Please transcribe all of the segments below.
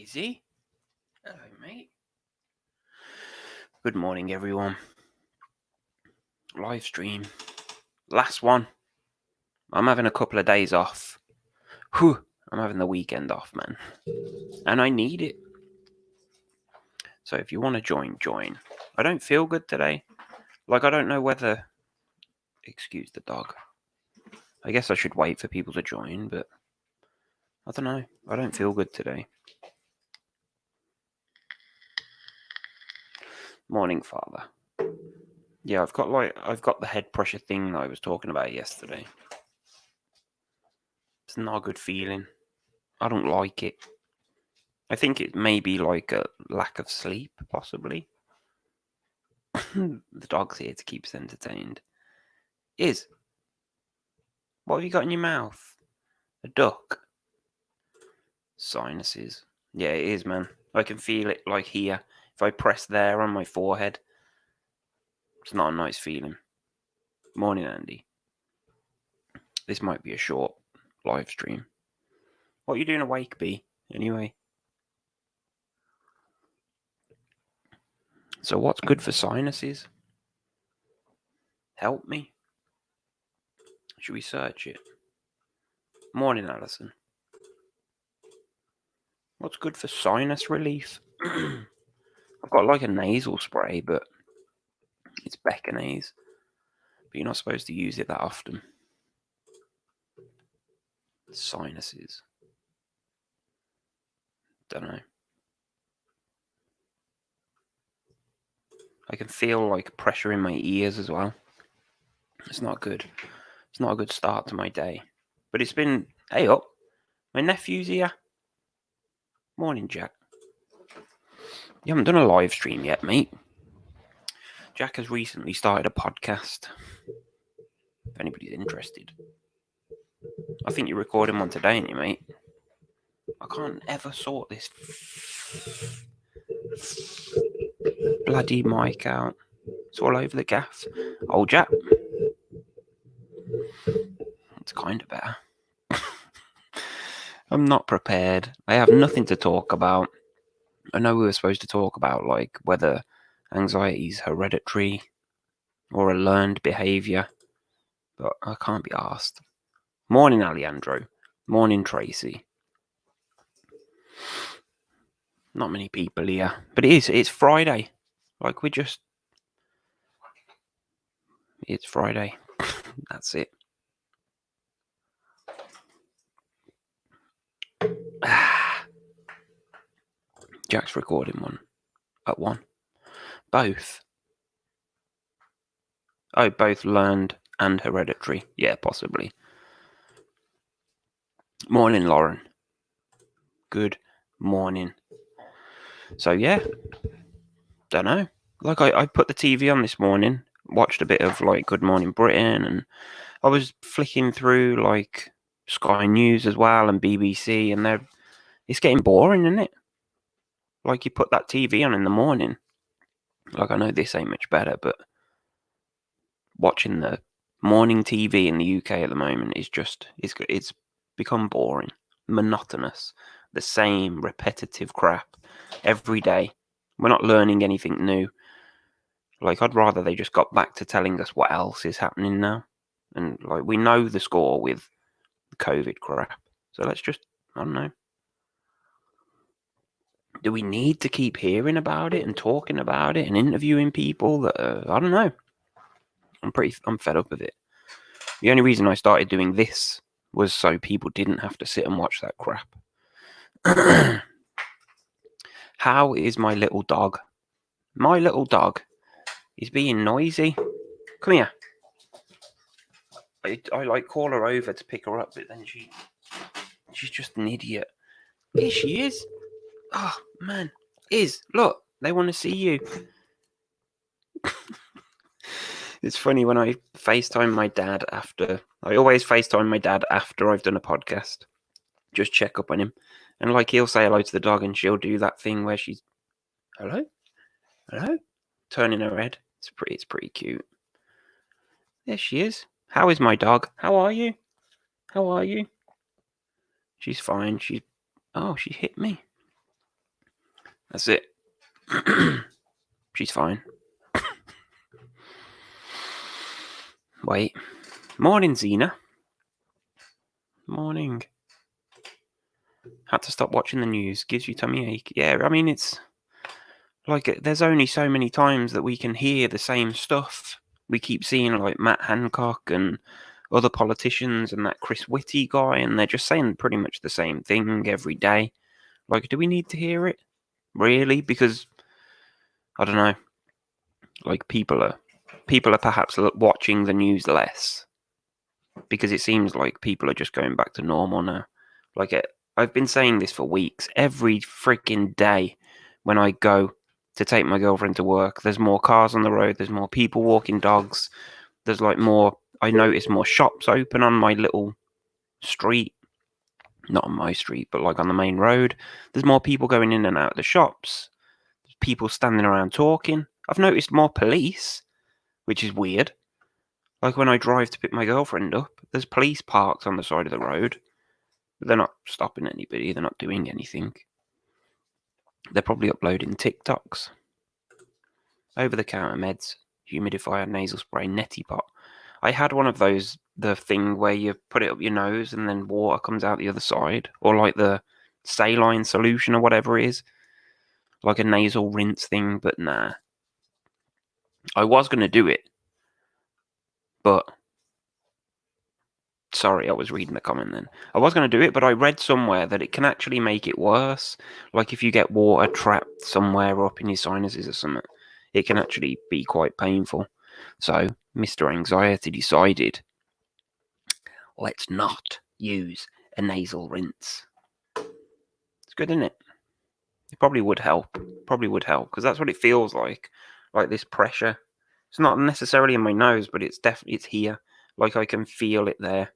Izzy? Hello, mate. Good morning, everyone. Live stream. Last one. I'm having a couple of days off. Whew. I'm having the weekend off, man. And I need it. So if you want to join. I don't feel good today. I don't know whether... Excuse the dog. I guess I should wait for people to join, but... I don't know. I don't feel good today. Morning, Father. Yeah, I've got the head pressure thing that I was talking about yesterday. It's not a good feeling. I don't like it. I think it may be like a lack of sleep, possibly. The dog's here to keep us entertained. What have you got in your mouth? A duck? Sinuses. Yeah, it is, man. I can feel it, here. If I press there on my forehead, it's not a nice feeling. Morning, Andy. This might be a short live stream. What are you doing awake, B? Anyway. So what's good for sinuses? Help me. Should we search it? Morning, Alison. What's good for sinus relief? I've got a nasal spray, but it's Beckonase. But you're not supposed to use it that often. Sinuses. Don't know. I can feel pressure in my ears as well. It's not good. It's not a good start to my day. But it's been... Hey up. My nephew's here. Morning, Jack. You haven't done a live stream yet, mate. Jack has recently started a podcast. If anybody's interested. I think you're recording one today, ain't you, mate? I can't ever sort this bloody mic out. It's all over the gaff. Oh, Jack. It's kind of better. I'm not prepared. I have nothing to talk about. I know we were supposed to talk about whether anxiety is hereditary or a learned behaviour, but I can't be asked. Morning, Alejandro. Morning, Tracy. Not many people here, but it's Friday. It's Friday. That's it. Jack's recording one. At one. Both. Oh, both learned and hereditary. Yeah, possibly. Morning, Lauren. Good morning. So, yeah. Don't know. I put the TV on this morning, watched a bit of, Good Morning Britain, and I was flicking through, Sky News as well, and BBC, and it's getting boring, isn't it? You put that TV on in the morning. I know this ain't much better, but watching the morning TV in the UK at the moment is just, it's become boring, monotonous, the same repetitive crap every day. We're not learning anything new. I'd rather they just got back to telling us what else is happening now. And we know the score with the COVID crap. So let's just, I don't know. Do we need to keep hearing about it and talking about it and interviewing people that I don't know. I'm fed up with it. The only reason I started doing this was so people didn't have to sit and watch that crap. How is my little dog? My little dog is being noisy. Come here. I call her over to pick her up, but then she's just an idiot. Here she is. Oh, man. Look, they want to see you. It's funny when I FaceTime my dad after. I always FaceTime my dad after I've done a podcast. Just check up on him. And he'll say hello to the dog and she'll do that thing where she's, hello? Hello? Turning her head. It's pretty cute. There she is. How is my dog? How are you? How are you? She's fine. She hit me. That's it. She's fine. Wait. Morning, Xena. Morning. Had to stop watching the news. Gives you tummy ache. Yeah, I mean, it's like there's only so many times that we can hear the same stuff. We keep seeing like Matt Hancock and other politicians and that Chris Whitty guy, and they're just saying pretty much the same thing every day. Like, do we need to hear it? Really? Because I don't know. Like, people are perhaps watching the news less because it seems like people are just going back to normal now. Like, I've been saying this for weeks. Every freaking day when I go to take my girlfriend to work, there's more cars on the road, there's more people walking dogs, there's like more. I notice more shops open on my little street. Not on my street, but like on the main road. There's more people going in and out of the shops. There's people standing around talking. I've noticed more police, which is weird. Like when I drive to pick my girlfriend up, there's police parked on the side of the road. But they're not stopping anybody. They're not doing anything. They're probably uploading TikToks. Over-the-counter meds, humidifier, nasal spray, neti pot. I had one of those, the thing where you put it up your nose and then water comes out the other side. Or like the saline solution or whatever it is. Like a nasal rinse thing, but nah. I was going to do it. But sorry, I was reading the comment then. I was going to do it, but I read somewhere that it can actually make it worse. Like if you get water trapped somewhere up in your sinuses or something, it can actually be quite painful. So Mr. Anxiety decided, let's not use a nasal rinse. It's good, isn't it? It probably would help. Because that's what it feels like this pressure. It's not necessarily in my nose, but it's here. Like I can feel it there.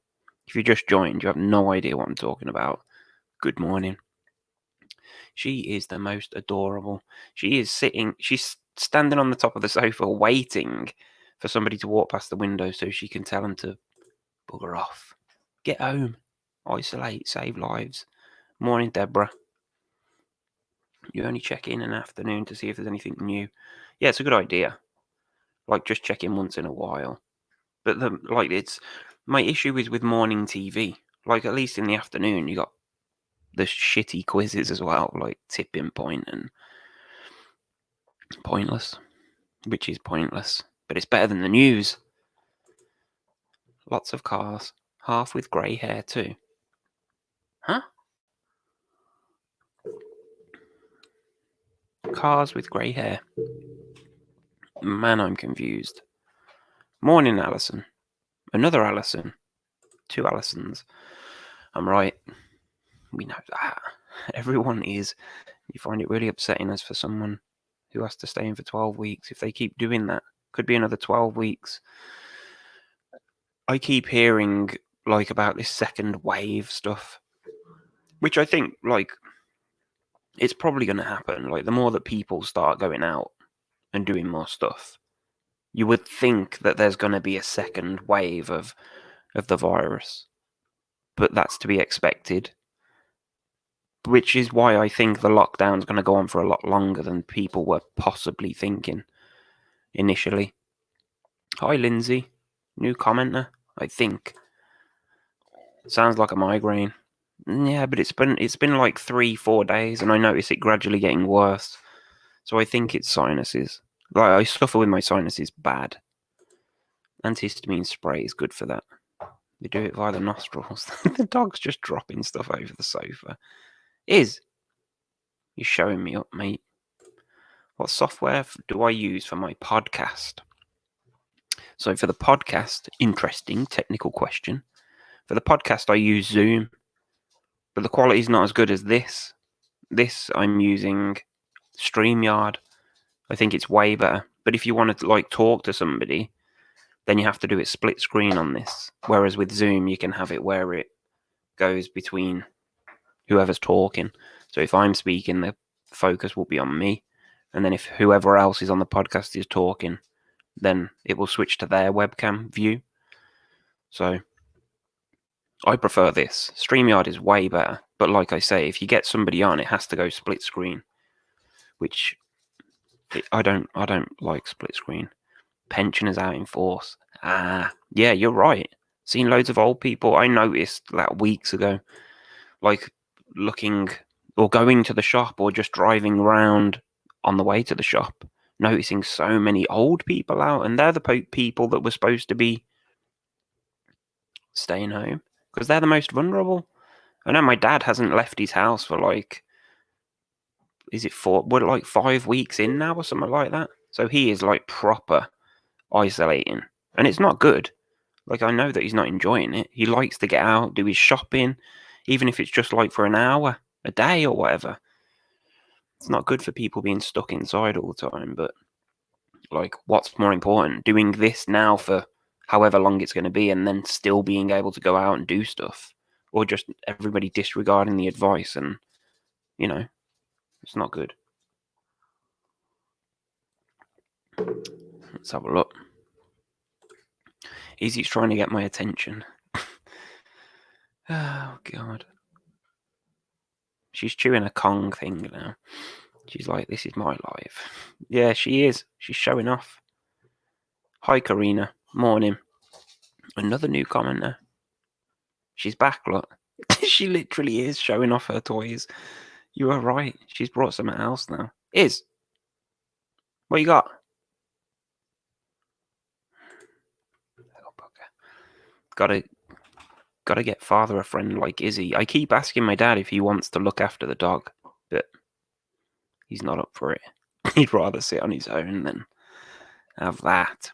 If you just joined, you have no idea what I'm talking about. Good morning. She is the most adorable. She's standing on the top of the sofa waiting for somebody to walk past the window so she can tell them to bugger off. Get home. Isolate. Save lives. Morning, Deborah. You only check in an afternoon to see if there's anything new. Yeah, it's a good idea. Like just check in once in a while. But it's my issue is with morning TV. Like at least in the afternoon, you got the shitty quizzes as well, like Tipping Point and Pointless, which is pointless, but it's better than the news. Lots of cars, half with grey hair too. Huh? Cars with grey hair. Man, I'm confused. Morning, Alison. Another Alison. Two Alisons. I'm right. We know that. Everyone is. You find it really upsetting as for someone who has to stay in for 12 weeks. If they keep doing that, could be another 12 weeks. I keep hearing like about this second wave stuff, which I think like it's probably going to happen. Like the more that people start going out and doing more stuff, you would think that there's going to be a second wave of the virus, but that's to be expected. Which is why I think the lockdown's going to go on for a lot longer than people were possibly thinking initially. Hi, Lindsay. New commenter, I think. Sounds like a migraine. Yeah, but it's been like 3-4 days, and I notice it gradually getting worse. So I think it's sinuses. Like I suffer with my sinuses bad. Antihistamine spray is good for that. They do it via the nostrils. The dog's just dropping stuff over the sofa. You're showing me up, mate. What software do I use for my podcast? So for the podcast, interesting technical question. For the podcast, I use Zoom, but the quality is not as good as this. This I'm using StreamYard. I think it's way better. But if you want to like talk to somebody, then you have to do it split screen on this. Whereas with Zoom, you can have it where it goes between whoever's talking. So if I'm speaking, the focus will be on me. And then if whoever else is on the podcast is talking, then it will switch to their webcam view. So I prefer this. StreamYard is way better. But like I say, if you get somebody on, it has to go split screen. which I don't like split screen. Pensioners out in force. Yeah, you're right. Seen loads of old people. I noticed that weeks ago, like looking or going to the shop or just driving around on the way to the shop, noticing so many old people out, and they're the people that were supposed to be staying home because they're the most vulnerable. I know my dad hasn't left his house for like, is it we're like 5 weeks in now or something like that. So he is like proper isolating, and it's not good. Like, I know that he's not enjoying it. He likes to get out, do his shopping, even if it's just like for an hour a day or whatever. It's not good for people being stuck inside all the time, but like, what's more important? Doing this now for however long it's going to be and then still being able to go out and do stuff, or just everybody disregarding the advice, and it's not good. Let's have a look. Izzy's trying to get my attention. Oh god. She's chewing a Kong thing now. She's like, this is my life. Yeah, she is. She's showing off. Hi, Karina. Morning. Another new commenter. She's back, look. She literally is showing off her toys. You are right. She's brought something else now. What you got? Oh, bugger. Gotta get father a friend like Izzy. I keep asking my dad if he wants to look after the dog, but he's not up for it. He'd rather sit on his own than have that.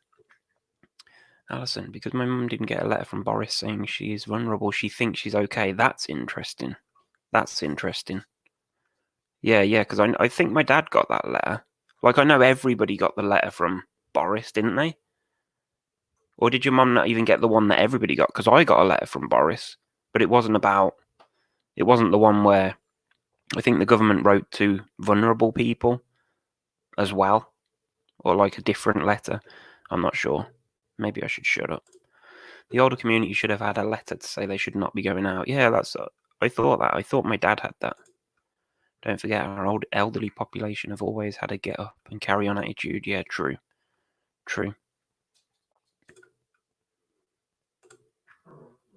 Alison, because my mum didn't get a letter from Boris saying she is vulnerable, she thinks she's okay. That's interesting. Yeah, because I think my dad got that letter. Like, I know everybody got the letter from Boris, didn't they? Or did your mum not even get the one that everybody got? Because I got a letter from Boris, but it wasn't the one where I think the government wrote to vulnerable people as well, or like a different letter. I'm not sure. Maybe I should shut up. The older community should have had a letter to say they should not be going out. Yeah, I thought that. I thought my dad had that. Don't forget, our old elderly population have always had a get up and carry on attitude. Yeah, true.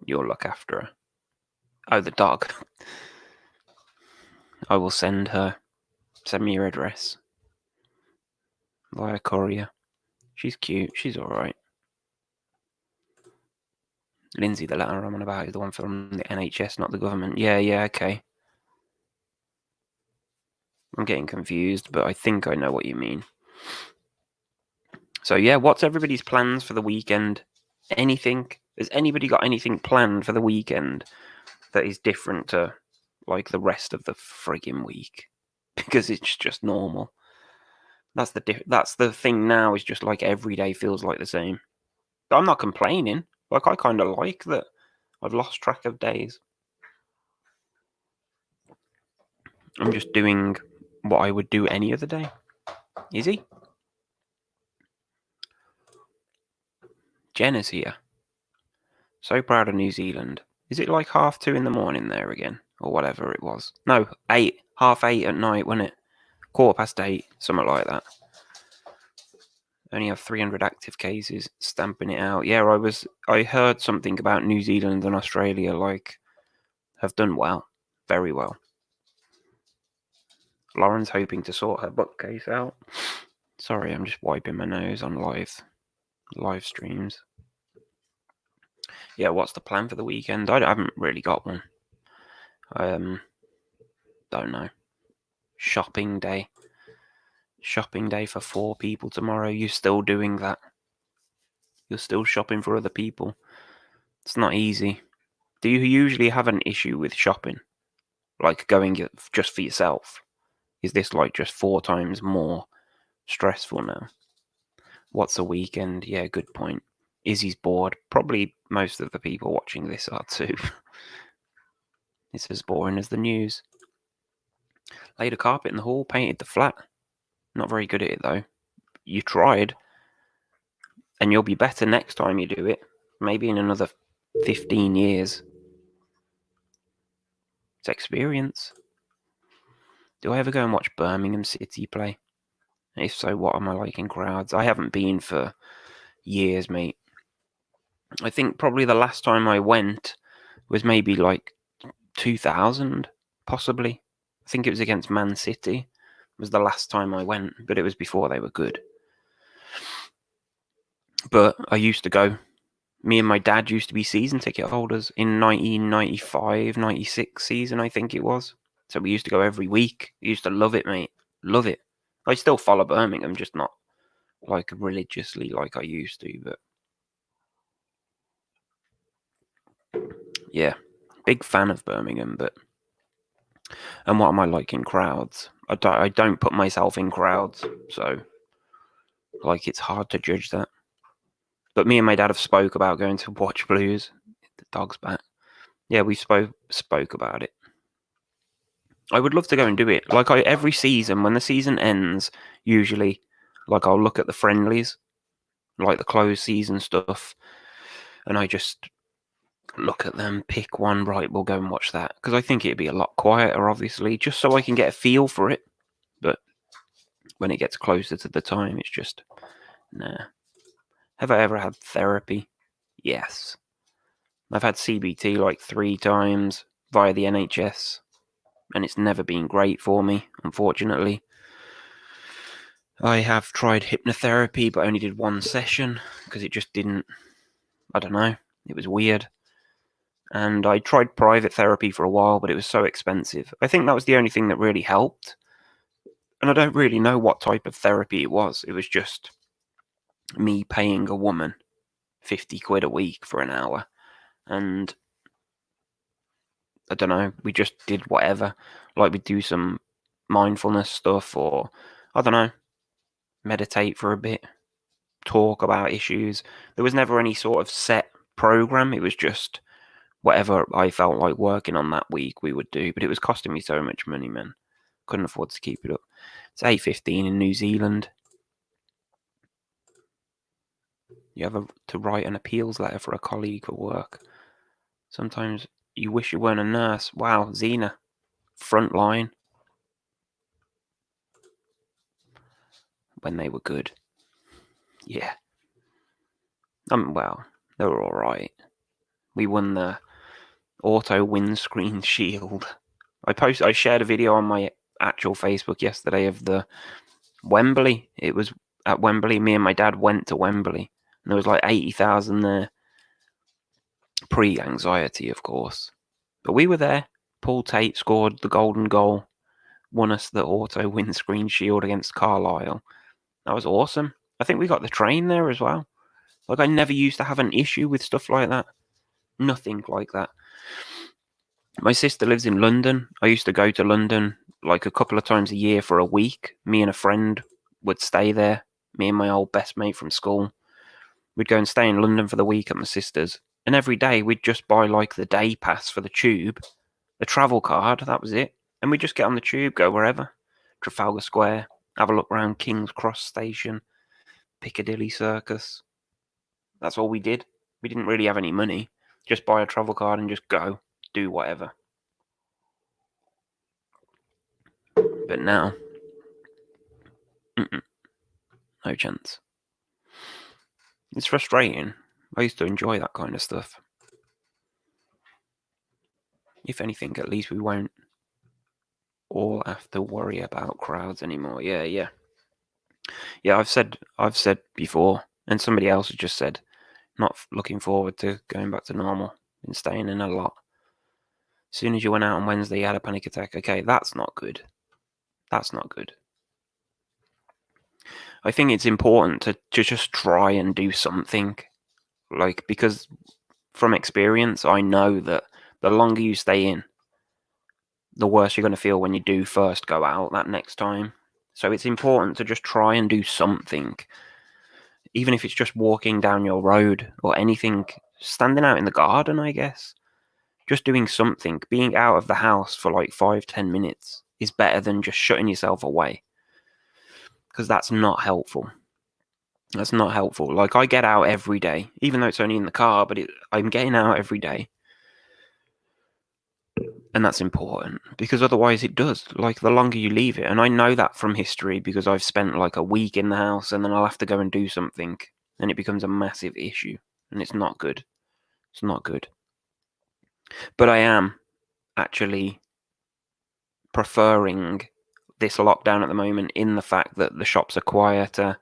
You'll look after her. Oh, the dog. I will send me your address via courier. She's cute. She's alright. Lindsay, the letter I'm on about is the one from the NHS, not the government. Yeah, okay. I'm getting confused, but I think I know what you mean. So yeah, what's everybody's plans for the weekend? Anything? Has anybody got anything planned for the weekend that is different to like the rest of the frigging week? Because it's just normal. That's the thing now, is just like every day feels like the same. But I'm not complaining. Like, I kind of like that I've lost track of days. I'm just doing what I would do any other day. Is he? Jen is here. So proud of New Zealand. Is it like 2:30 in the morning there again? Or whatever it was. No, 8. 8:30 at night, wasn't it? 8:15, something like that. Only have 300 active cases, stamping it out. Yeah, I heard something about New Zealand and Australia, like, have done well. Very well. Lauren's hoping to sort her bookcase out. Sorry, I'm just wiping my nose on live streams. Yeah, what's the plan for the weekend? I haven't really got one. Don't know. Shopping day for 4 people tomorrow. You're still doing that? You're still shopping for other people? It's not easy. Do you usually have an issue with shopping? Like, going just for yourself? Is this like just 4 times more stressful now? What's a weekend? Yeah, good point. Izzy's bored. Probably most of the people watching this are too. It's as boring as the news. Laid a carpet in the hall, painted the flat. Not very good at it though. You tried. And you'll be better next time you do it. Maybe in another 15 years. It's experience. Do I ever go and watch Birmingham City play? If so, what am I like in crowds? I haven't been for years, mate. I think probably the last time I went was maybe like 2000, possibly. I think it was against Man City. Was the last time I went, but it was before they were good. But I used to go. Me and my dad used to be season ticket holders in 1995, 96 season, I think it was. So we used to go every week. We used to love it, mate. Love it. I still follow Birmingham, just not like religiously like I used to. But yeah, big fan of Birmingham. But and what am I like in crowds? I don't put myself in crowds, so like it's hard to judge that. But me and my dad have spoke about going to watch Blues. The dog's back. Yeah, we spoke about it. I would love to go and do it. Like every season, when the season ends, usually, like I'll look at the friendlies, like the closed season stuff, and I just look at them, pick one. Right, we'll go and watch that because I think it'd be a lot quieter, obviously, just so I can get a feel for it. But when it gets closer to the time, it's just nah. Have I ever had therapy? Yes. I've had CBT like 3 times via the NHS, and it's never been great for me, unfortunately. I have tried hypnotherapy, but only did 1 session because it just didn't, I don't know, it was weird. And I tried private therapy for a while, but it was so expensive. I think that was the only thing that really helped. And I don't really know what type of therapy it was. It was just me paying a woman 50 quid a week for an hour. And I don't know, we just did whatever. Like we'd do some mindfulness stuff or, I don't know, meditate for a bit, talk about issues. There was never any sort of set program. It was just whatever I felt like working on that week we would do. But it was costing me so much money, man. Couldn't afford to keep it up. It's $8.15 in New Zealand. You have to write an appeals letter for a colleague for work. Sometimes you wish you weren't a nurse. Wow, Xena. Front line. When they were good. Yeah. Well, they were alright. We won the auto windscreen shield. I shared a video on my actual Facebook yesterday of the Wembley. It was at Wembley. Me and my dad went to Wembley, and there was like 80,000 there. Pre-anxiety, of course, but we were there. Paul Tate scored the golden goal, won us the auto windscreen shield against Carlisle. That was awesome. I think we got the train there as well. Like I never used to have an issue with stuff like that. Nothing like that. My sister lives in London. I used to go to London like a couple of times a year for a week. Me and a friend would stay there. Me and my old best mate from school. We'd go and stay in London for the week at my sister's. And every day we'd just buy like the day pass for the tube, a travel card, that was it. And we'd just get on the tube, go wherever. Trafalgar Square, have a look around King's Cross Station, Piccadilly Circus. That's all we did. We didn't really have any money. Just buy a travel card and just go, do whatever. But now, no chance. It's frustrating. I used to enjoy that kind of stuff. If anything, at least we won't all have to worry about crowds anymore. Yeah. I've said before, and somebody else has just said, not looking forward to going back to normal. Been staying in a lot. As soon as you went out on Wednesday, you had a panic attack. Okay, that's not good. That's not good. I think it's important to just try and do something. Like, because from experience, I know that the longer you stay in, the worse you're going to feel when you do first go out that next time. So it's important to just try and do something. Even if it's just walking down your road or anything, standing out in the garden, I guess. Just doing something, being out of the house for like 5-10 minutes is better than just shutting yourself away. Because that's not helpful. That's not helpful. Like, I get out every day, even though it's only in the car, but I'm getting out every day. And that's important because otherwise it does. Like, the longer you leave it, and I know that from history because I've spent like a week in the house and then I'll have to go and do something and it becomes a massive issue and it's not good. It's not good. But I am actually preferring this lockdown at the moment in the fact that the shops are quieter,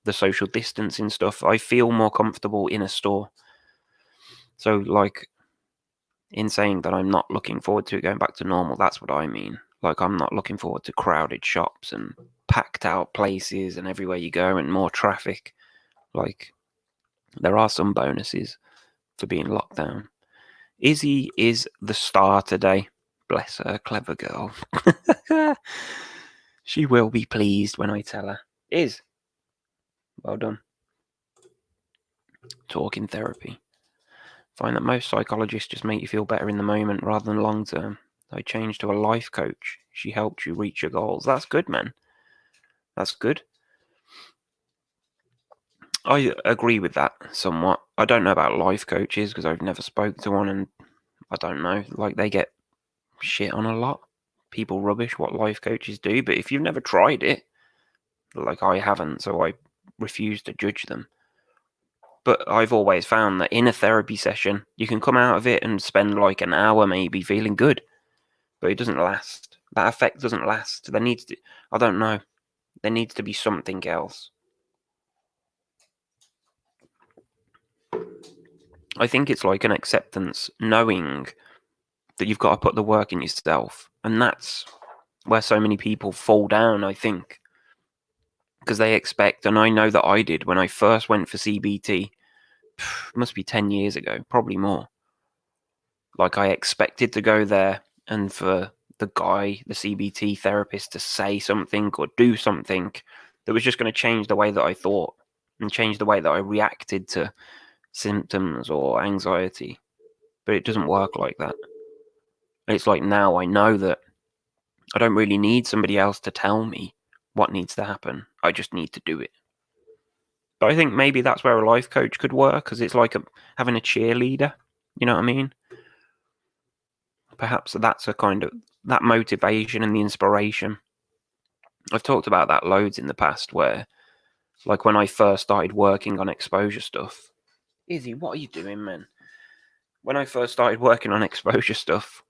the social distancing stuff. I feel more comfortable in a store. So, like, in saying that I'm not looking forward to it going back to normal, that's what I mean. Like, I'm not looking forward to crowded shops and packed out places and everywhere you go and more traffic. Like, there are some bonuses for being locked down. Izzy is the star today. Bless her, clever girl. She will be pleased when I tell her. Iz, well done. Talking therapy. Find that most psychologists just make you feel better in the moment rather than long term. I changed to a life coach. She helped you reach your goals. That's good, man. That's good. I agree with that somewhat. I don't know about life coaches because I've never spoken to one and I don't know. Like, they get shit on a lot. People rubbish what life coaches do, but if you've never tried it, like I haven't, so I refuse to judge them. But I've always found that in a therapy session, you can come out of it and spend like an hour maybe feeling good, but it doesn't last. That effect doesn't last. There needs to, I don't know, there needs to be something else. I think it's like an acceptance, knowing that you've got to put the work in yourself. And that's where so many people fall down, I think. Because they expect, and I know that I did when I first went for CBT, must be 10 years ago, probably more. Like, I expected to go there and for the guy, the CBT therapist, to say something or do something that was just going to change the way that I thought and change the way that I reacted to symptoms or anxiety. But it doesn't work like that. It's like, now I know that I don't really need somebody else to tell me what needs to happen. I just need to do it. But I think maybe that's where a life coach could work, because it's like having a cheerleader. You know what I mean? Perhaps that's a kind of that motivation and the inspiration. I've talked about that loads in the past where, like, when I first started working on exposure stuff. Izzy, what are you doing, man? When I first started working on exposure stuff,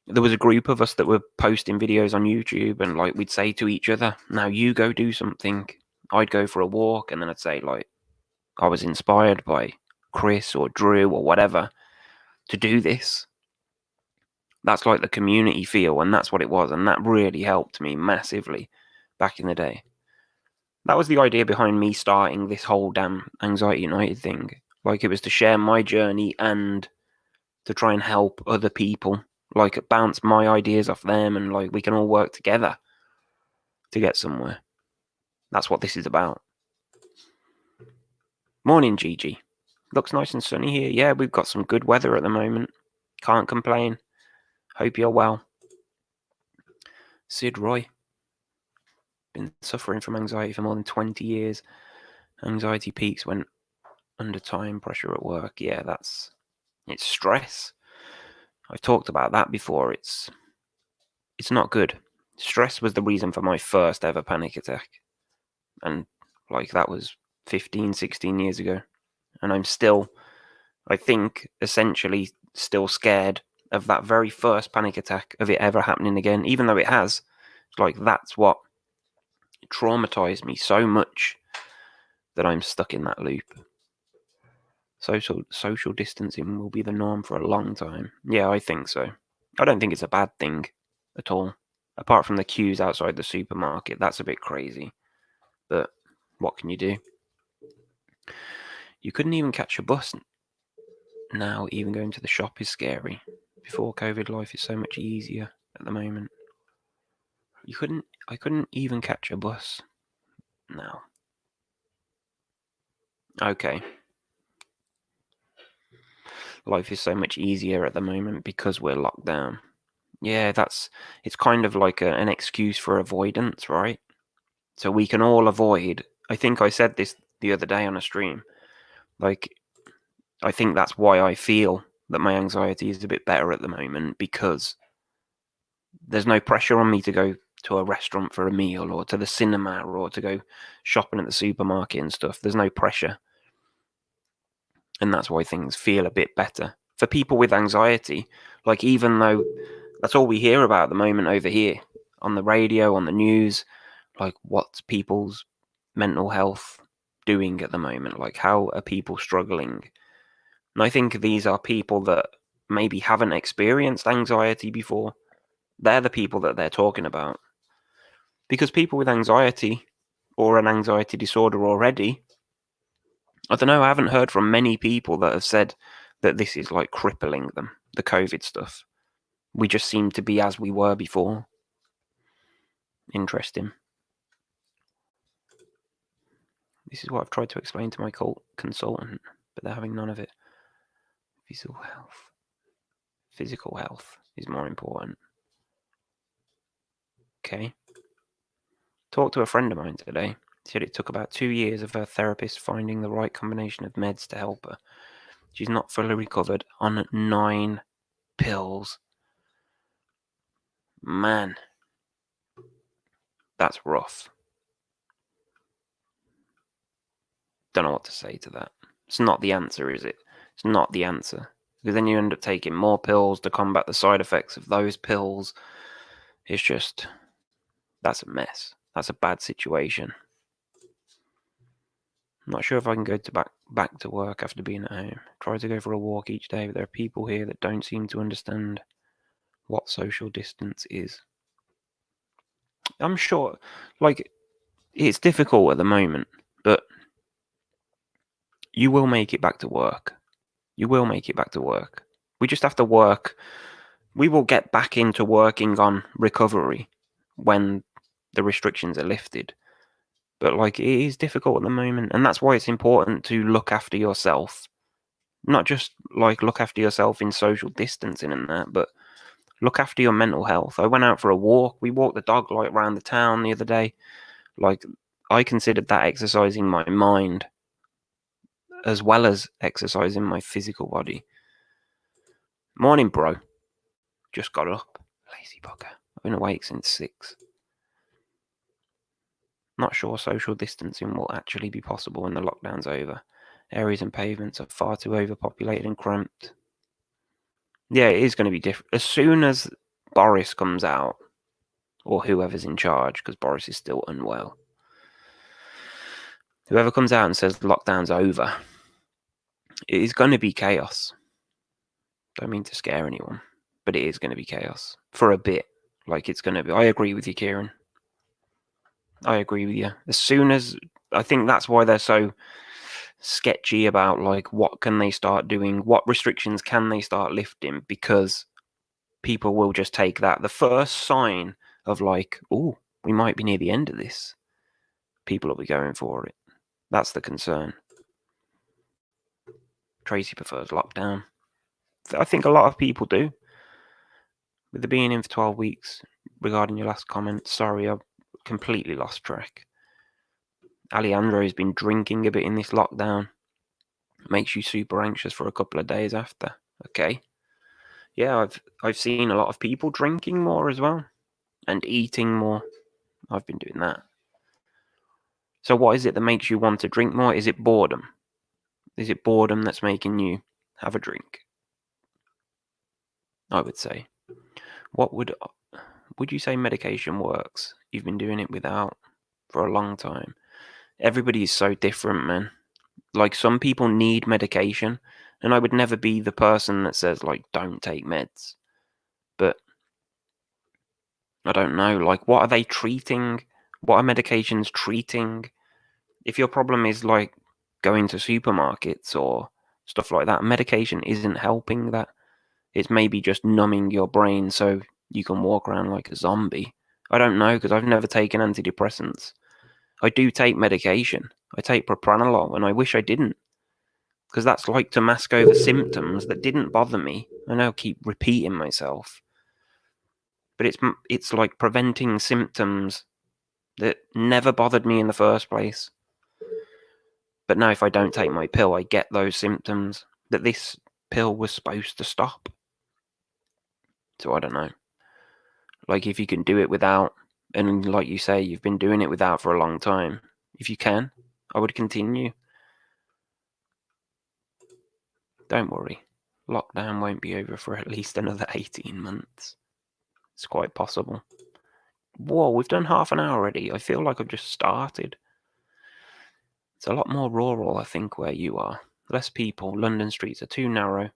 there was a group of us that were posting videos on YouTube, and like, we'd say to each other, now you go do something. I'd go for a walk, and then I'd say, like, I was inspired by Chris or Drew or whatever to do this. That's like the community feel, and that's what it was, and that really helped me massively back in the day. That was the idea behind me starting this whole damn Anxiety United thing. Like, it was to share my journey and to try and help other people, like, bounce my ideas off them, and like, we can all work together to get somewhere. That's what this is about. Morning, Gigi. Looks nice and sunny here. Yeah, we've got some good weather at the moment. Can't complain. Hope you're well. Sid Roy. Been suffering from anxiety for more than 20 years. Anxiety peaks when under time pressure at work. Yeah, it's stress. I've talked about that before. It's not good. Stress was the reason for my first ever panic attack. And like, that was 15, 16 years ago. And I'm still, I think, essentially still scared of that very first panic attack, of it ever happening again, even though it has. Like, that's what traumatized me so much that I'm stuck in that loop. Social distancing will be the norm for a long time. Yeah, I think so. I don't think it's a bad thing at all. Apart from the queues outside the supermarket, that's a bit crazy. But what can you do? You couldn't even catch a bus now. Even going to the shop is scary. Before COVID, life is so much easier at the moment. I couldn't even catch a bus now. Okay. Life is so much easier at the moment because we're locked down. Yeah, it's kind of like an excuse for avoidance, right? So we can all avoid. I think I said this the other day on a stream. Like, I think that's why I feel that my anxiety is a bit better at the moment because there's no pressure on me to go to a restaurant for a meal or to the cinema or to go shopping at the supermarket and stuff. There's no pressure. And that's why things feel a bit better. For people with anxiety, like even though that's all we hear about at the moment over here on the radio, on the news, like what's people's mental health doing at the moment? Like how are people struggling? And I think these are people that maybe haven't experienced anxiety before. They're the people that they're talking about. Because people with anxiety or an anxiety disorder already, I don't know, I haven't heard from many people that have said that this is like crippling them, the COVID stuff. We just seem to be as we were before. Interesting. This is what I've tried to explain to my consultant, but they're having none of it. Physical health is more important. Okay. Talked to a friend of mine today. She said it took about 2 years of her therapist finding the right combination of meds to help her. She's not fully recovered on 9 pills. Man, that's rough. Don't know what to say to that. It's not the answer, is it? It's not the answer. Because then you end up taking more pills to combat the side effects of those pills. It's just, that's a mess. That's a bad situation. I'm not sure if I can go back to work after being at home. Try to go for a walk each day, but there are people here that don't seem to understand what social distance is. I'm sure, like, it's difficult at the moment, but you will make it back to work. You will make it back to work. We just have to work. We will get back into working on recovery when the restrictions are lifted. But like, it is difficult at the moment, and that's why it's important to look after yourself. Not just like look after yourself in social distancing and that, but look after your mental health. I went out for a walk. We walked the dog like around the town the other day. Like, I considered that exercising my mind as well as exercising my physical body. Morning, bro. Just got up. Lazy bugger. I've been awake since 6. Not sure social distancing will actually be possible when the lockdown's over. Areas and pavements are far too overpopulated and cramped. Yeah, it is going to be different. As soon as Boris comes out, or whoever's in charge, because Boris is still unwell, whoever comes out and says the lockdown's over, it is going to be chaos. Don't mean to scare anyone, but it is going to be chaos for a bit. Like, it's going to be. I agree with you, Kieran. I agree with you. As soon as, I think that's why they're so sketchy about like what can they start doing, what restrictions can they start lifting, because people will just take that. The first sign of like, oh, we might be near the end of this, people will be going for it. That's the concern. Tracy prefers lockdown. I think a lot of people do. With the being in for 12 weeks, regarding your last comment, sorry, I've completely lost track. Alejandro's been drinking a bit in this lockdown. Makes you super anxious for a couple of days after. Okay. Yeah, I've seen a lot of people drinking more as well. And eating more. I've been doing that. So what is it that makes you want to drink more? Is it boredom? Is it boredom that's making you have a drink? I would say. What would you say medication works? You've been doing it without for a long time. Everybody is so different, man. Like, some people need medication, and I would never be the person that says like don't take meds. But I don't know, like, what are they treating? What are medications treating? If your problem is like going to supermarkets or stuff like that, medication isn't helping that. It's maybe just numbing your brain so you can walk around like a zombie. I don't know, because I've never taken antidepressants. I do take medication. I take propranolol, and I wish I didn't, because that's like to mask over symptoms that didn't bother me. I now keep repeating myself. But it's like preventing symptoms that never bothered me in the first place. But now if I don't take my pill, I get those symptoms that this pill was supposed to stop. So I don't know. Like, if you can do it without, and like you say, you've been doing it without for a long time. If you can, I would continue. Don't worry. Lockdown won't be over for at least another 18 months. It's quite possible. Whoa, we've done half an hour already. I feel like I've just started. It's a lot more rural, I think, where you are. Less people. London streets are too narrow.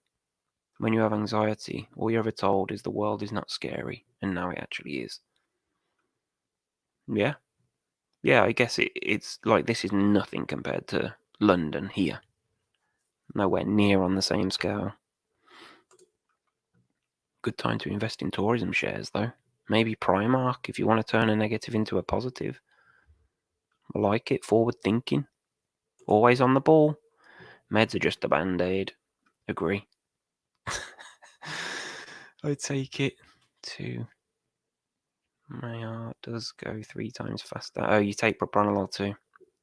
When you have anxiety, all you're ever told is the world is not scary, and now it actually is. Yeah? Yeah, I guess it's like this is nothing compared to London here. Nowhere near on the same scale. Good time to invest in tourism shares, though. Maybe Primark if you want to turn a negative into a positive. I like it. Forward thinking. Always on the ball. Meds are just a band-aid. Agree. I take it to... My heart does go 3 times faster. Oh, you take propranolol too.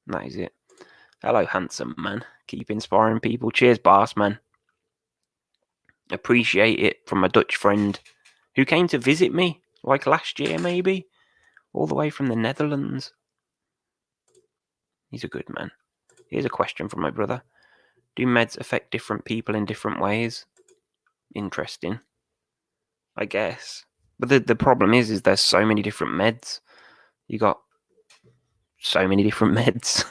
That is it. Hello, handsome man. Keep inspiring people. Cheers, boss man. Appreciate it from a Dutch friend who came to visit me, like last year maybe, all the way from the Netherlands. He's a good man. Here's a question from my brother. Do meds affect different people in different ways? Interesting. I guess. But the problem is there's so many different meds. You got so many different meds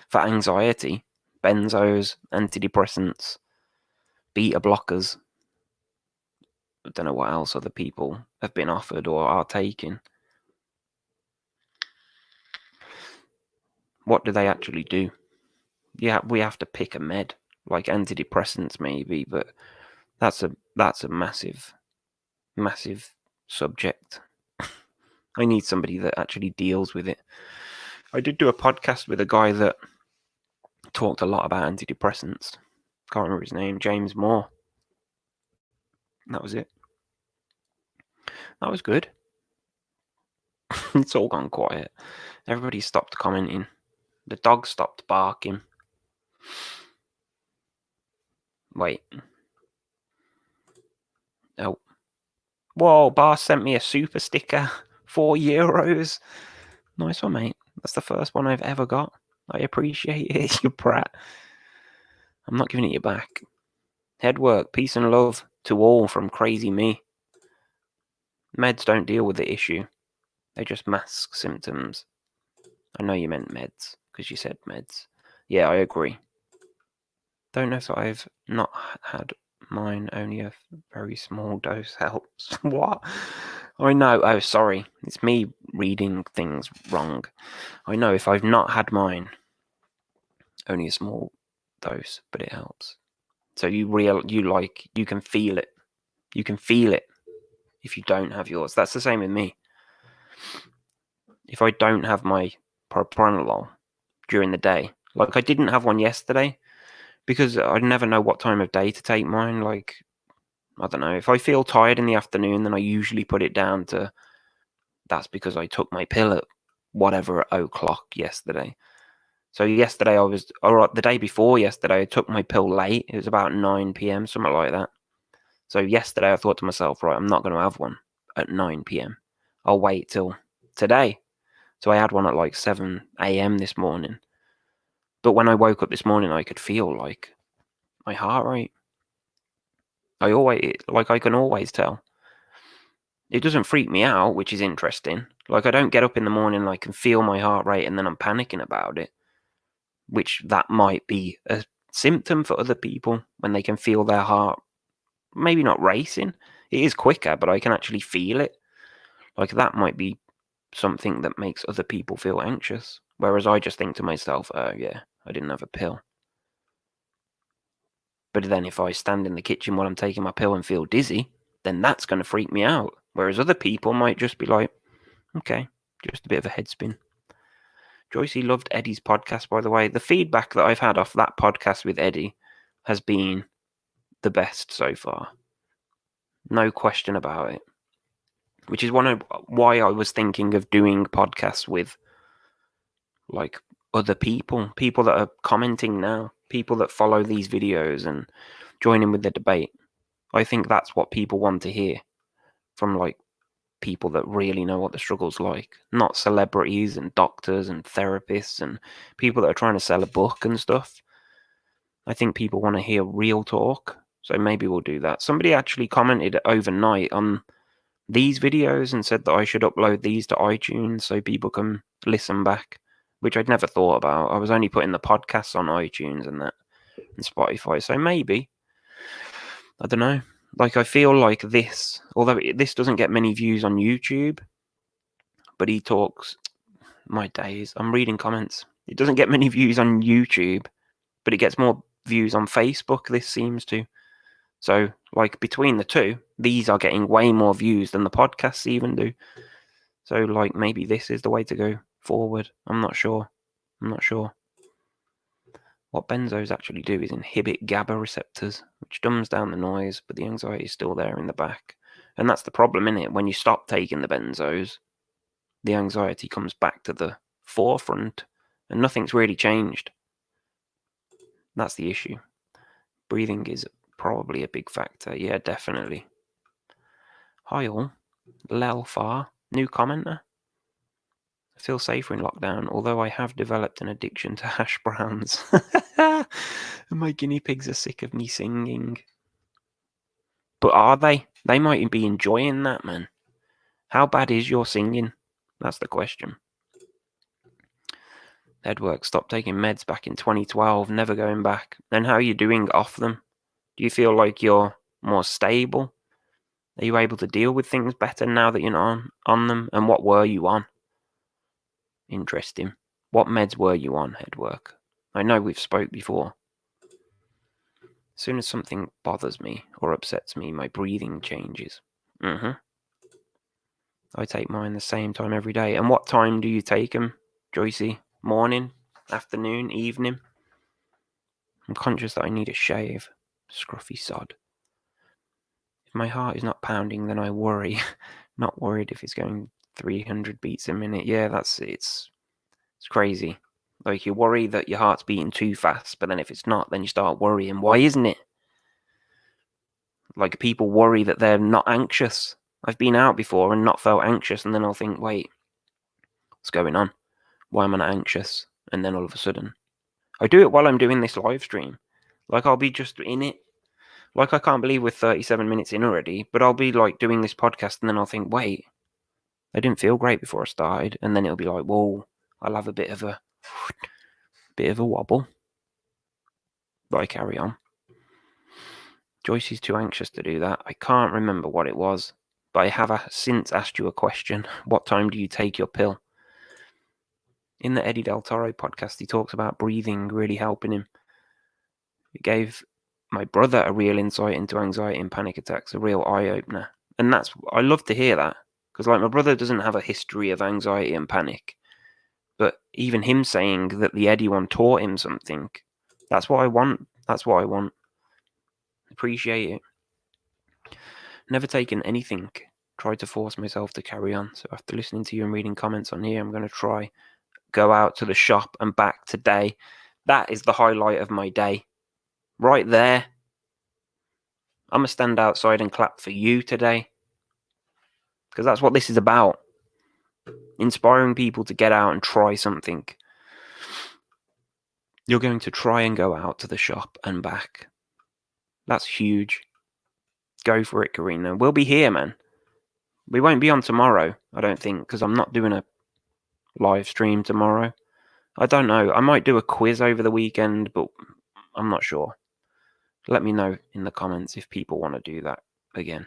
for anxiety. Benzos, antidepressants, beta blockers. I don't know what else other people have been offered or are taking. What do they actually do? Yeah, we have to pick a med, like antidepressants maybe, but that's a massive subject. I need somebody that actually deals with it. I did do a podcast with a guy that talked a lot about antidepressants. Can't remember his name. James Moore. That was it. That was good. It's all gone quiet. Everybody stopped commenting. The dog stopped barking. Wait. Oh. Whoa, Bar sent me a super sticker. €4. Nice one, mate. That's the first one I've ever got. I appreciate it, you brat. I'm not giving it you back. Head work, peace and love to all from Crazy Me. Meds don't deal with the issue. They just mask symptoms. I know you meant meds, because you said meds. Yeah, I agree. Don't know if I've not had mine, only a very small dose helps. What? I know. Oh, sorry. It's me reading things wrong. I know if I've not had mine, only a small dose, but it helps. So you can feel it. You can feel it if you don't have yours. That's the same with me. If I don't have my propranolol during the day, like I didn't have one yesterday, because I never know what time of day to take mine. Like, I don't know. If I feel tired in the afternoon, then I usually put it down to that's because I took my pill at whatever at 0:00 yesterday. So yesterday or the day before yesterday, I took my pill late. It was about 9 p.m., something like that. So yesterday I thought to myself, right, I'm not going to have one at 9 p.m. I'll wait till today. So I had one at like 7 a.m. this morning. But when I woke up this morning, I could feel like my heart rate. I can always tell. It doesn't freak me out, which is interesting. Like, I don't get up in the morning and I can feel my heart rate and then I'm panicking about it, which that might be a symptom for other people when they can feel their heart maybe not racing. It is quicker, but I can actually feel it. Like, that might be something that makes other people feel anxious. Whereas I just think to myself, oh yeah, I didn't have a pill. But then if I stand in the kitchen while I'm taking my pill and feel dizzy, then that's going to freak me out. Whereas other people might just be like, okay, just a bit of a head spin. Joycey loved Eddie's podcast, by the way. The feedback that I've had off that podcast with Eddie has been the best so far. No question about it. Which is why I was thinking of doing podcasts with like other people that are commenting now, people that follow these videos and join in with the debate. I think that's what people want to hear from like people that really know what the struggle's like, not celebrities and doctors and therapists and people that are trying to sell a book and stuff. I think people want to hear real talk, so maybe we'll do that. Somebody actually commented overnight on these videos and said that I should upload these to iTunes so people can listen back, which I'd never thought about. I was only putting the podcasts on iTunes and that and Spotify, so maybe, I don't know. Like, I feel like this, although this doesn't get many views on YouTube, but he talks, my days, I'm reading comments. It doesn't get many views on YouTube, but it gets more views on Facebook, this seems to. So, like, between the two, these are getting way more views than the podcasts even do. So, like, maybe this is the way to go forward. I'm not sure. What benzos actually do is inhibit GABA receptors, which dumbs down the noise, but the anxiety is still there in the back. And that's the problem, innit? When you stop taking the benzos, the anxiety comes back to the forefront, and nothing's really changed. That's the issue. Breathing is probably a big factor. Yeah, definitely. Hi all. Lelfar, new commenter. I feel safer in lockdown, although I have developed an addiction to hash browns. And my guinea pigs are sick of me singing. But are they? They might be enjoying that, man. How bad is your singing? That's the question. Edwork stopped taking meds back in 2012, never going back. And how are you doing off them? Do you feel like you're more stable? Are you able to deal with things better now that you're not on them? And what were you on? Interesting. What meds were you on, Headwork? I know we've spoke before. As soon as something bothers me or upsets me, my breathing changes. I take mine the same time every day. And what time do you take them, Joycey? Morning, afternoon, evening? I'm conscious that I need a shave. Scruffy sod. If my heart is not pounding, then I worry. Not worried if it's going 300 beats a minute. Yeah, it's crazy. Like, you worry that your heart's beating too fast, but then if it's not, then you start worrying. Why isn't it? Like, people worry that they're not anxious. I've been out before and not felt anxious, and then I'll think, wait, what's going on? Why am I not anxious? And then all of a sudden, I do it while I'm doing this live stream. Like, I'll be just in it. Like, I can't believe we're 37 minutes in already, but I'll be like doing this podcast, and then I'll think, wait, I didn't feel great before I started, and then it'll be like, whoa, I'll have a bit of a wobble. But I carry on. Joycey's too anxious to do that. I can't remember what it was, but I have since asked you a question. What time do you take your pill? In the Eddie Del Toro podcast, he talks about breathing really helping him. It gave my brother a real insight into anxiety and panic attacks, a real eye-opener. And I love to hear that, because like, my brother doesn't have a history of anxiety and panic. But even him saying that the Eddie one taught him something, that's what I want. Appreciate it. Never taken anything. Tried to force myself to carry on. So after listening to you and reading comments on here, I'm going to try go out to the shop and back today. That is the highlight of my day. Right there. I'm going to stand outside and clap for you today. Because that's what this is about. Inspiring people to get out and try something. You're going to try and go out to the shop and back. That's huge. Go for it, Karina. We'll be here, man. We won't be on tomorrow, I don't think, because I'm not doing a live stream tomorrow. I don't know. I might do a quiz over the weekend, but I'm not sure. Let me know in the comments if people want to do that again.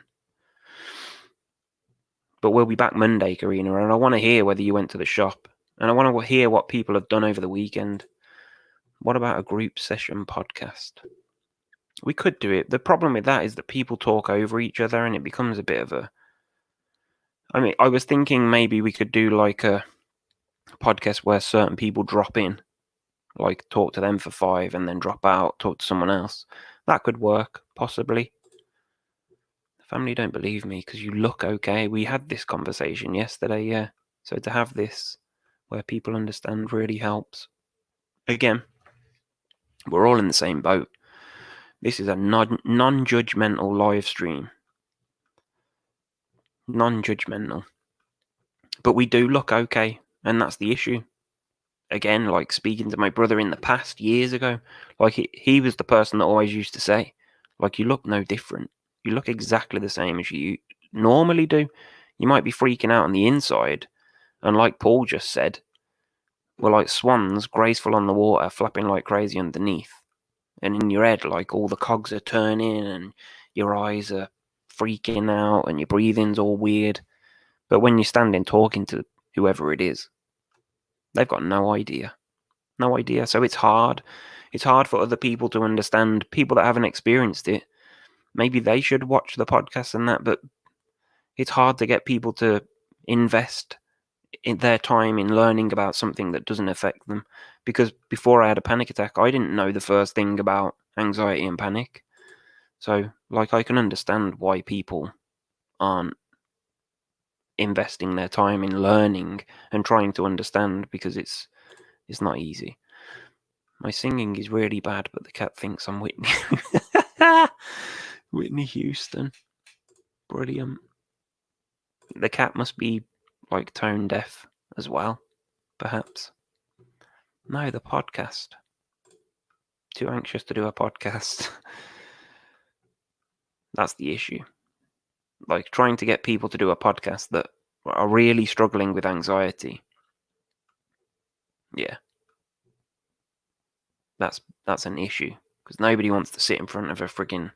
But we'll be back Monday, Karina, and I want to hear whether you went to the shop. And I want to hear what people have done over the weekend. What about a group session podcast? We could do it. The problem with that is that people talk over each other and it becomes a bit of a... I mean, I was thinking maybe we could do like a podcast where certain people drop in, like talk to them for 5 and then drop out, talk to someone else. That could work, possibly. The family don't believe me because you look okay. We had this conversation yesterday, yeah. So to have this where people understand really helps. Again, we're all in the same boat. This is a non-judgmental live stream. Non-judgmental. But we do look okay, and that's the issue. Again, like speaking to my brother in the past, years ago, like he was the person that always used to say, like, you look no different. You look exactly the same as you normally do. You might be freaking out on the inside, and like Paul just said, we're like swans, graceful on the water, flapping like crazy underneath. And in your head, like, all the cogs are turning, and your eyes are freaking out, and your breathing's all weird. But when you're standing talking to whoever it is, they've got no idea. No idea. So it's hard. It's hard for other people to understand, people that haven't experienced it. Maybe they should watch the podcast and that, but it's hard to get people to invest in their time in learning about something that doesn't affect them. Because before I had a panic attack, I didn't know the first thing about anxiety and panic. So, like, I can understand why people aren't investing their time in learning and trying to understand, because it's not easy. My singing is really bad, but the cat thinks I'm Whitney. Whitney Houston. Brilliant. The cat must be like tone deaf as well, perhaps. No, the podcast. Too anxious to do a podcast. That's the issue. Like, trying to get people to do a podcast that are really struggling with anxiety. Yeah. That's an issue, because nobody wants to sit in front of a frigging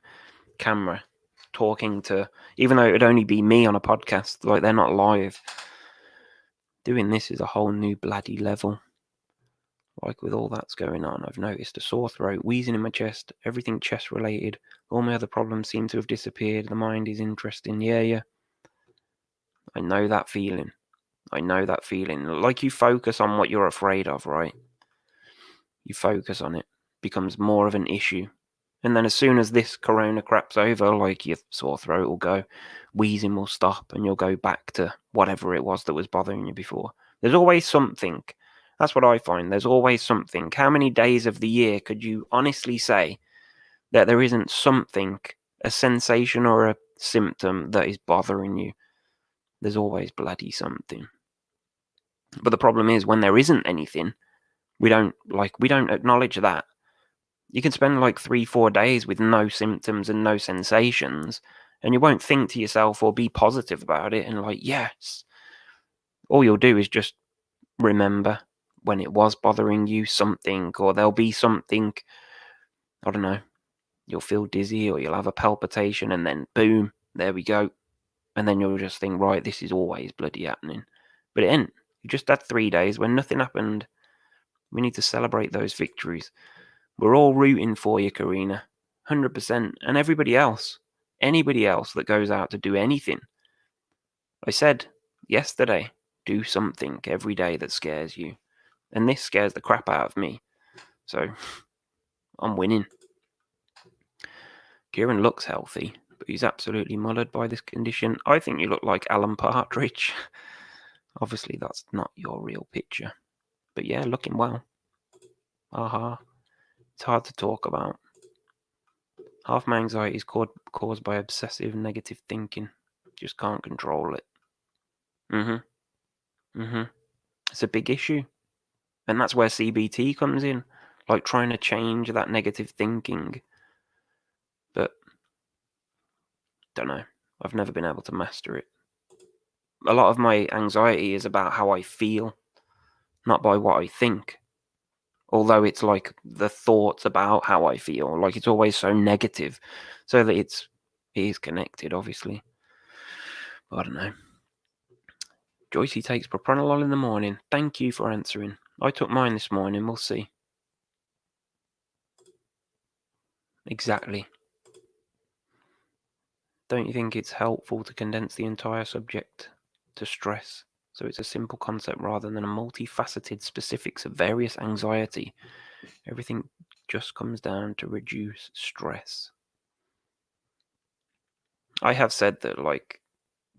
camera talking to, even though it would only be me on a podcast, like, they're not live. Doing this is a whole new bloody level. Like, with all that's going on, I've noticed a sore throat, wheezing in my chest, everything chest related. All my other problems seem to have disappeared. The mind is interesting. Yeah. I know that feeling. Like, you focus on what you're afraid of, right? You focus on it. Becomes more of an issue. And then as soon as this corona crap's over, like, your sore throat will go, wheezing will stop, and you'll go back to whatever it was that was bothering you before. There's always something. That's what I find. There's always something. How many days of the year could you honestly say that there isn't something, a sensation or a symptom that is bothering you? There's always bloody something. But the problem is, when there isn't anything, we don't acknowledge that. You can spend like 3-4 days with no symptoms and no sensations, and you won't think to yourself or be positive about it and like, yes. All you'll do is just remember when it was bothering you, something, or there'll be something, I don't know, you'll feel dizzy or you'll have a palpitation, and then boom, there we go. And then you'll just think, right, this is always bloody happening. But it ain't. You just had 3 days when nothing happened. We need to celebrate those victories. We're all rooting for you, Karina. 100%. And everybody else. Anybody else that goes out to do anything. I said yesterday, do something every day that scares you. And this scares the crap out of me. So, I'm winning. Kieran looks healthy, but he's absolutely mullered by this condition. I think you look like Alan Partridge. Obviously, that's not your real picture. But yeah, looking well. Aha. It's hard to talk about. Half my anxiety is caused by obsessive negative thinking. Just can't control it. It's a big issue. And that's where CBT comes in. Like, trying to change that negative thinking. But, don't know. I've never been able to master it. A lot of my anxiety is about how I feel, not by what I think. Although it's like the thoughts about how I feel, like, it's always so negative, so that it is connected, obviously. But I don't know. Joycey takes propranolol in the morning. Thank you for answering. I took mine this morning. We'll see. Exactly. Don't you think it's helpful to condense the entire subject to stress, so it's a simple concept rather than a multifaceted specifics of various anxiety? Everything just comes down to reduce stress. I have said that, like,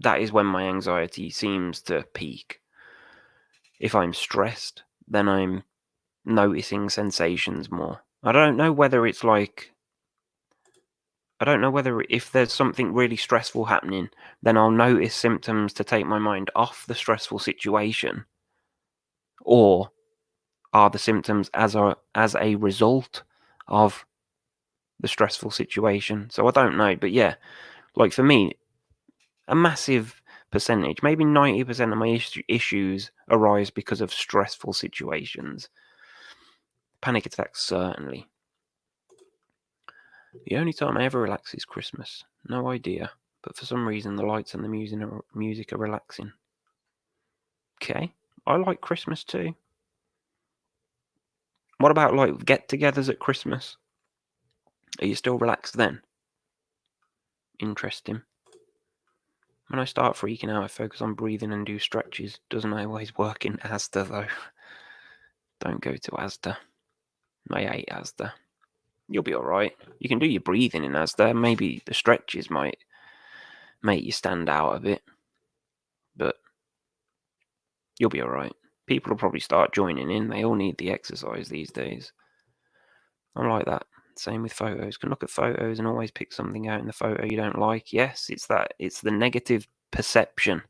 that is when my anxiety seems to peak. If I'm stressed, then I'm noticing sensations more. I don't know whether it's like I don't know whether if there's something really stressful happening, then I'll notice symptoms to take my mind off the stressful situation, or are the symptoms as a result of the stressful situation. So I don't know, but yeah, like for me, a massive percentage, maybe 90% of my issues arise because of stressful situations. Panic attacks, certainly. The only time I ever relax is Christmas. No idea, but for some reason the lights and the music are relaxing. Okay, I like Christmas too. What about like get-togethers at Christmas? Are you still relaxed then? Interesting. When I start freaking out, I focus on breathing and do stretches. Doesn't always work in Asda though. Don't go to Asda. I hate Asda. You'll be alright. You can do your breathing in Asda. Maybe the stretches might make you stand out a bit. But you'll be alright. People will probably start joining in. They all need the exercise these days. I'm like that. Same with photos. Can look at photos and always pick something out in the photo you don't like. Yes, it's that. It's the negative perception.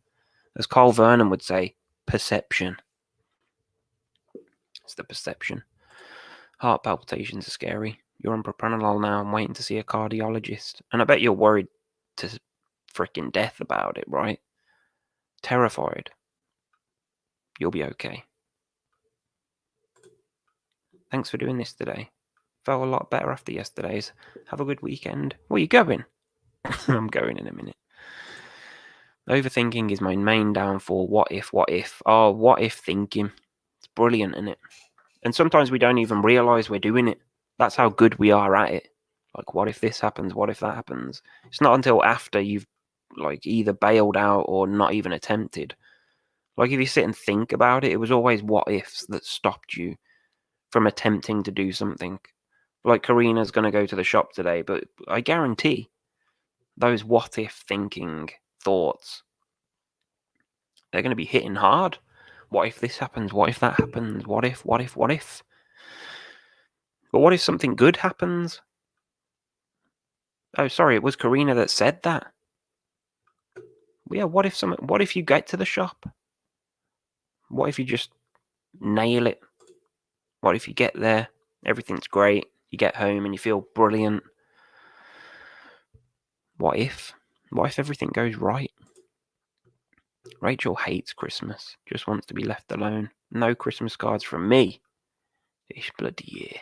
As Carl Vernon would say, perception. It's the perception. Heart palpitations are scary. You're on propranolol now and waiting to see a cardiologist. And I bet you're worried to freaking death about it, right? Terrified. You'll be okay. Thanks for doing this today. Felt a lot better after yesterday's. Have a good weekend. Where are you going? I'm going in a minute. Overthinking is my main downfall. What if? Oh, what if thinking. It's brilliant, isn't it? And sometimes we don't even realise we're doing it. That's how good we are at it. Like, what if this happens? What if that happens? It's not until after you've like either bailed out or not even attempted. Like if you sit and think about it, it was always what ifs that stopped you from attempting to do something. Like Karina's going to go to the shop today, but I guarantee those what if thinking thoughts, they're going to be hitting hard. What if this happens? What if that happens? What if? But what if something good happens? Oh, sorry, it was Karina that said that. Yeah, what if you get to the shop? What if you just nail it? What if you get there, everything's great, you get home and you feel brilliant? What if? What if everything goes right? Rachel hates Christmas, just wants to be left alone. No Christmas cards from me this bloody year.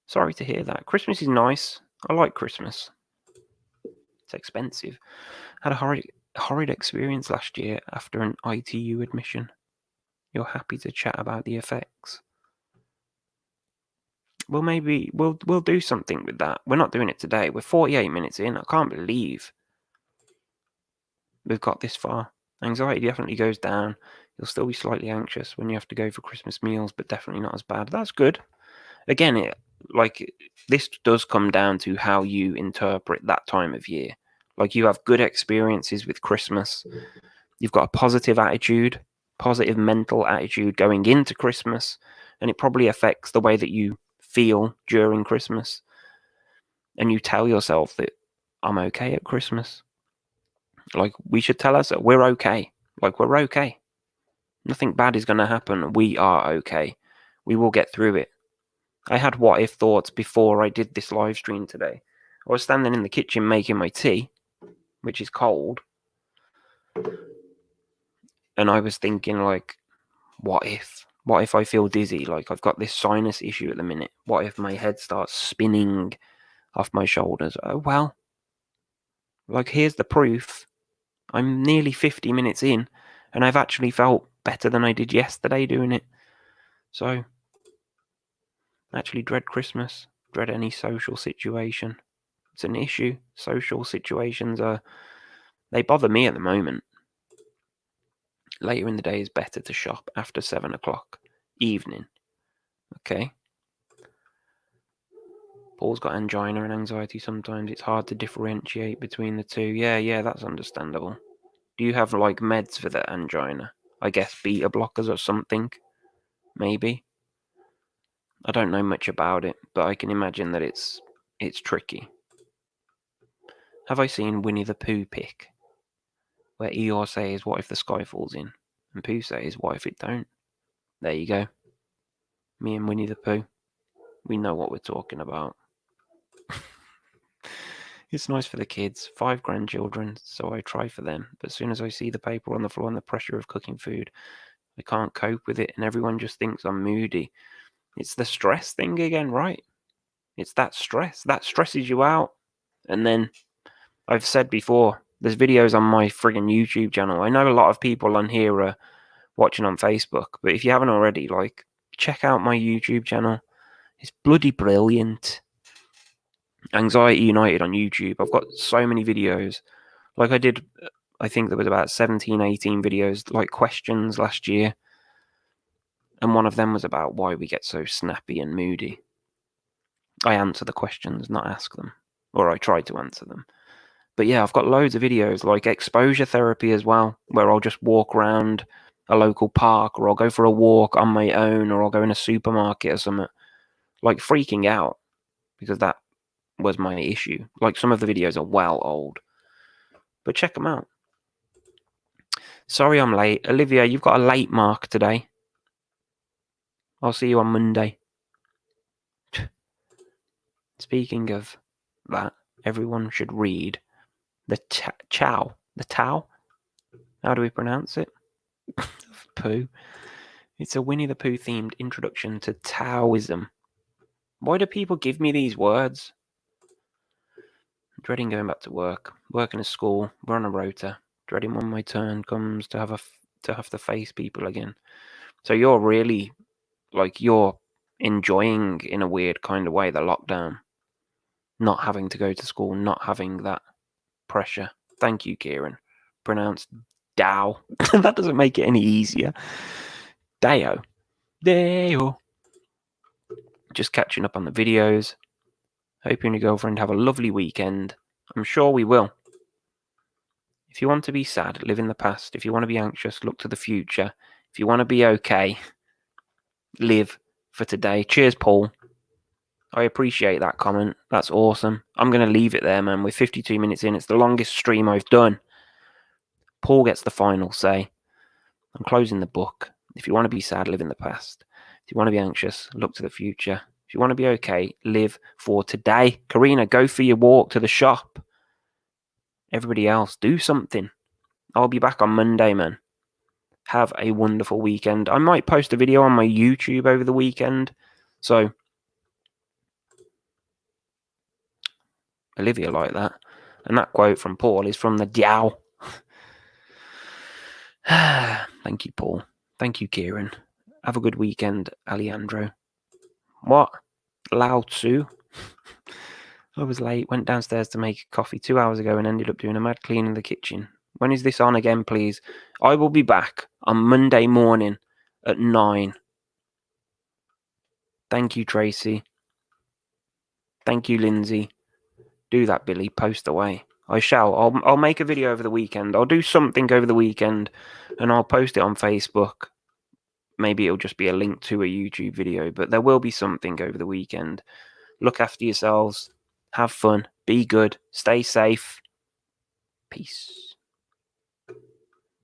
Sorry to hear that. Christmas is nice. I like Christmas. It's expensive. Had a horrid experience last year after an ITU admission. You're happy to chat about the effects? Well, maybe we'll do something with that. We're not doing it today. We're 48 minutes in. I can't believe we've got this far. Anxiety definitely goes down. You'll still be slightly anxious when you have to go for Christmas meals, but definitely not as bad. That's good. Again, this does come down to how you interpret that time of year. Like you have good experiences with Christmas. You've got a positive attitude, positive mental attitude going into Christmas, and it probably affects the way that you feel during Christmas. And you tell yourself that I'm okay at Christmas. Like we should tell us that we're okay. Like we're okay. Nothing bad is going to happen. We are okay. We will get through it. I had what if thoughts before I did this live stream today. I was standing in the kitchen making my tea, which is cold. And I was thinking like, what if? What if I feel dizzy? Like I've got this sinus issue at the minute. What if my head starts spinning off my shoulders? Oh, well, like here's the proof. I'm nearly 50 minutes in and I've actually felt better than I did yesterday doing it. So, I actually dread Christmas, dread any social situation. It's an issue. Social situations they bother me at the moment. Later in the day is better to shop after 7 o'clock. Evening. Okay? Paul's got angina and anxiety sometimes. It's hard to differentiate between the two. Yeah, that's understandable. Do you have like meds for the angina? I guess beta blockers or something? Maybe. I don't know much about it, but I can imagine that it's tricky. Have I seen Winnie the Pooh pic? Where Eeyore says, what if the sky falls in? And Pooh says, what if it don't? There you go. Me and Winnie the Pooh. We know what we're talking about. It's nice for the kids. 5 grandchildren, so I try for them. But as soon as I see the paper on the floor and the pressure of cooking food, I can't cope with it, and everyone just thinks I'm moody. It's the stress thing again, right? It's that stress. That stresses you out. And then, I've said before, there's videos on my friggin' YouTube channel. I know a lot of people on here are watching on Facebook, but if you haven't already, like, check out my YouTube channel. It's bloody brilliant. Anxiety United on YouTube. I've got so many videos. Like I did, I think there was about 17, 18 videos, like questions last year. And one of them was about why we get so snappy and moody. I answer the questions, not ask them. Or I try to answer them. But yeah, I've got loads of videos, like exposure therapy as well, where I'll just walk around a local park, or I'll go for a walk on my own, or I'll go in a supermarket or something. Like freaking out, because that was my issue. Like some of the videos are well old. But check them out. Sorry I'm late. Olivia, you've got a late mark today. I'll see you on Monday. Speaking of that, everyone should read the Tao. The Tao? How do we pronounce it? Pooh. It's a Winnie the Pooh themed introduction to Taoism. Why do people give me these words? Dreading going back to work. Working at school. We're on a rota. Dreading when my turn comes to have to face people again. So you're really, like, you're enjoying in a weird kind of way the lockdown. Not having to go to school, not having that pressure. Thank you, Kieran. Pronounced Dao. That doesn't make it any easier. Deo. Deo. Just catching up on the videos. Hope you and your girlfriend have a lovely weekend. I'm sure we will. If you want to be sad, live in the past. If you want to be anxious, look to the future. If you want to be okay, live for today. Cheers, Paul. I appreciate that comment. That's awesome. I'm going to leave it there, man. We're 52 minutes in. It's the longest stream I've done. Paul gets the final say. I'm closing the book. If you want to be sad, live in the past. If you want to be anxious, look to the future. If you want to be okay, live for today. Karina, go for your walk to the shop. Everybody else, do something. I'll be back on Monday, man. Have a wonderful weekend. I might post a video on my YouTube over the weekend. So, Olivia liked that. And that quote from Paul is from the Diao. Thank you, Paul. Thank you, Kieran. Have a good weekend, Alejandro. What? Lao Tzu? I was late, went downstairs to make coffee 2 hours ago and ended up doing a mad clean in the kitchen. When is this on again, please? I will be back on Monday morning at 9. Thank you, Tracy. Thank you, Lindsay. Do that, Billy. Post away. I shall. I'll make a video over the weekend. I'll do something over the weekend and I'll post it on Facebook. Maybe it'll just be a link to a YouTube video, but there will be something over the weekend. Look after yourselves. Have fun. Be good. Stay safe. Peace.